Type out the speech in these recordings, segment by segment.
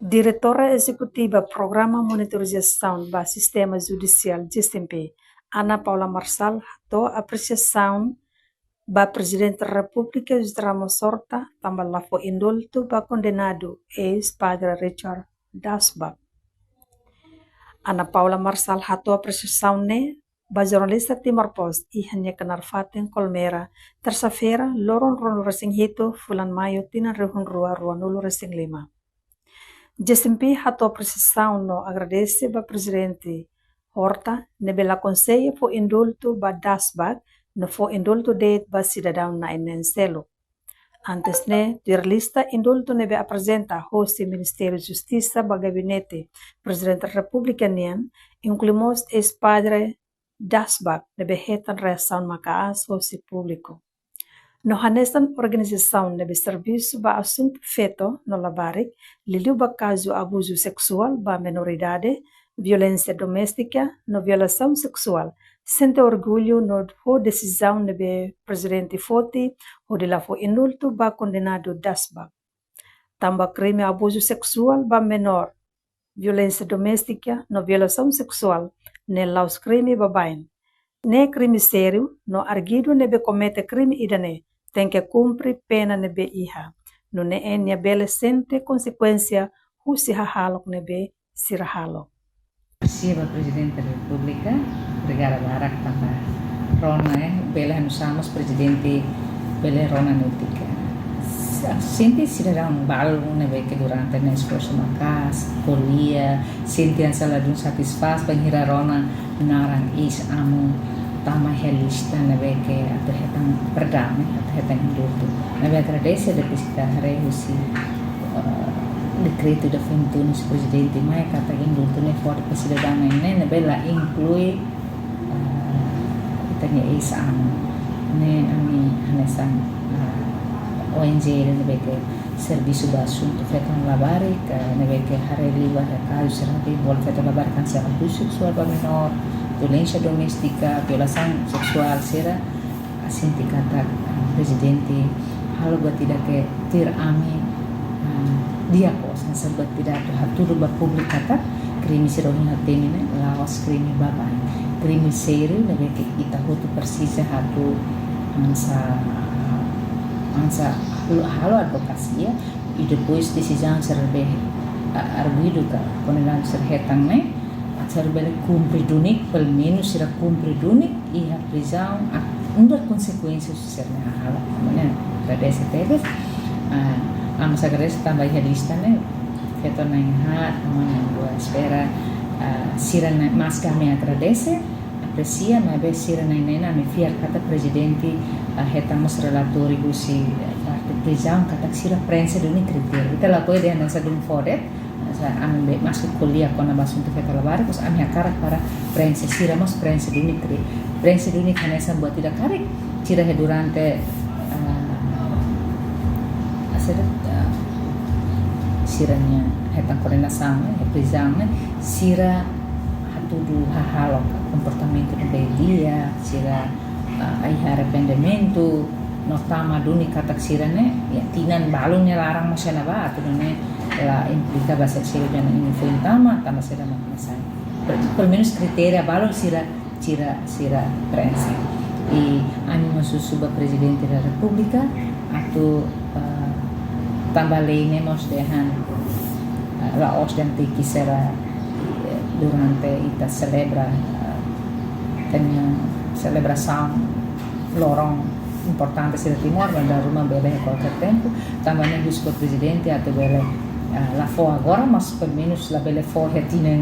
Diretora Executiva Programa Monitorização do Sistema Judicial GSMP, Ana Paula Marçal, to apreciação ba Presidente da República José Ramos Horta, também lá foi indulto ba condenado ex-padre Richard Dasbach. Ana Paula Marçal hato apreciação ne ba jornalista Timor Post e hanya kenarfaten Colmera, terça-feira, loron ron resing hito, fulan maio, tinan rehun rua nulo resing lima. GSMP hato apreciação no agradece ba Presidente Horta ne bela conselho po indulto ba Dasbach no fo indulto det ba cidadão na selo. Antes ne, dir lista indulto ne be apresenta host Ministério de Justiça ba gabinete Presidente da República nian, incluímos ex-padre Dasbach ne be hetan reação makaas host público. No hanesan organização ne be serviço ba assunto feto no labarik, liliu ba caso abuso sexual ba menoridade, violência doméstica, no violação sexual, sente orgulho no decisão de Presidente Foti ou de lá foi indulto ba condenado Dasbach. Tamba crime abuso sexual ba menor, violência doméstica, no violação sexual, ne laus crime babain. Ne crime sério, no arguido nebe comete crime idane, tem que cumprir pena nebe iha. No ne enya bele sente consequência husi hahalok nebe sirahalok. Siapa Presidente da República, obrigada Barak tambah Rona bela hanusamos Presidente bela Rona Nutica. Senti cidadão balu que durante a esforço macas, colia, senti a sala de satisfaz penghira Rona narang is amu tama helista que atau hetang perdamai atau hetang hidup. Agradece da pesquisa rehusi decreto da funtunis presidente mai kata indulto ne for cidadão ne bela inclui itanya isam ne ami hanesan ONG ne beke serviço da assunto fetan labarik ne beke hare liwa kayu serapi bol fetan labarik kan abuso sexual ba menor, violência doméstica, violação sexual sera asinti kata presidente halo ba tidak ke tir ami dia kosan serba tidak haturu ba publik kata krimi sirohin hateni ne laos krimi babai krimi seri ne beke ita hutu persisa hatu ansa halo advokasia e depois decisão serbe arguido ka konelan serhetang ne serbele cumpre dunik pelo menos será cumpre dunik e a prisão under consequências serna halo né agradece teves Amos agradece também a lista né feito na hat uma espera sira mas kami agradece aprecia mas be sira na nena me fiar kata presidente hetamos relatori gusi parte prisão kata sira prensa do ni critério kita lá pode nessa dum fodet ame masuk kuliah kona basunto feito lavar terus ame akarak para prensa sira mas prensa do ni prensa do ni kanesa buat tidak karik sira durante siranya hetang koordinação prisão sira hatudu hahalok comportamento de dia sira ai arrependimento notama duni katak sirane ya tinan balungnya larang masyana ba atau ne la implica ba sexual dan ini foi tama tama sira maknasai pelo menos kriteria balung sira prensa e animo susuba presidente da república atau tambah lainnya mos dehan laos dan tiki será durante ita celebra tenia celebração lorong importante sira Timor da rumah bele qualquer tempo também o seu presidente até bele lá fora agora mas pelo menos lá bele fora tinen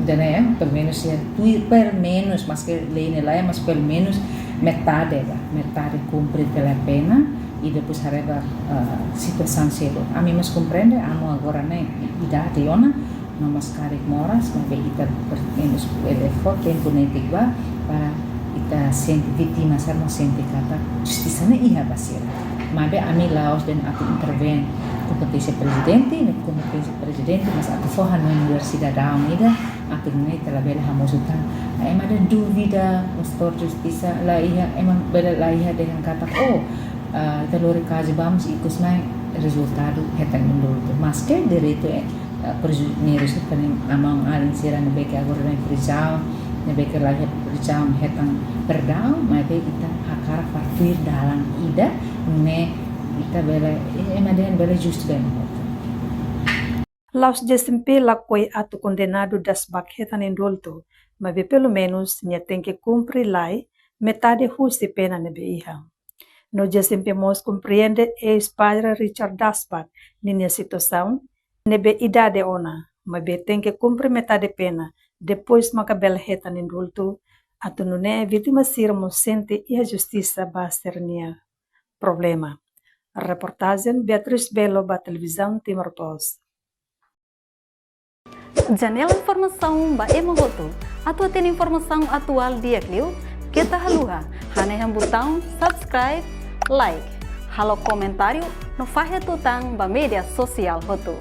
dene pelo menos per menos mas que lainnya lá mas pelo menos metade cumpre pela pena e depois hareba situação cedo. A mim mas compreende, amo agora né idade ona, não mas carik moras, mas kita bertemu elefo tempo netik ba para kita senti vítima sarmo senti kata justiça ne iha basira. Mas a mim laos dan aku interven kompetisi presidente, mas aku fohan na universidade da Unida, aku ne telah bela hamusutan. Emang ada dúvida, pastor justiça lá iha emang bela lá iha dengan kata telur kaji vamos e cosmai resultado hetang indulto mas que direito prisioneiros que among alin sira na beke agora na prisão, na beke lagi prisão hetang perdão, mas beke kita hakara partir dalam ida, ne kita bela emaden bela just bem. Laos GSMP lakoi atu condenado das bakhetan indulto, mas pelo menos nia tem que cumprir lai metade justi pena nebe iha. No GSMP mos compreende ex-padre Richard Dasbach nessa situação, nebe idade ona, mas tem que cumprir metade pena, depois macabel hetan indulto, atu nune vítima sira mo sente e a justiça baster nia problema. A reportagem Beatriz Belo ba televisão Timor Post. Janela informação ba emogoto. Atua tem informação atual dia Clio. Kita haluha. Haneham botão subscribe, like. Halo comentário no fahe tutang ba media sosial hoto.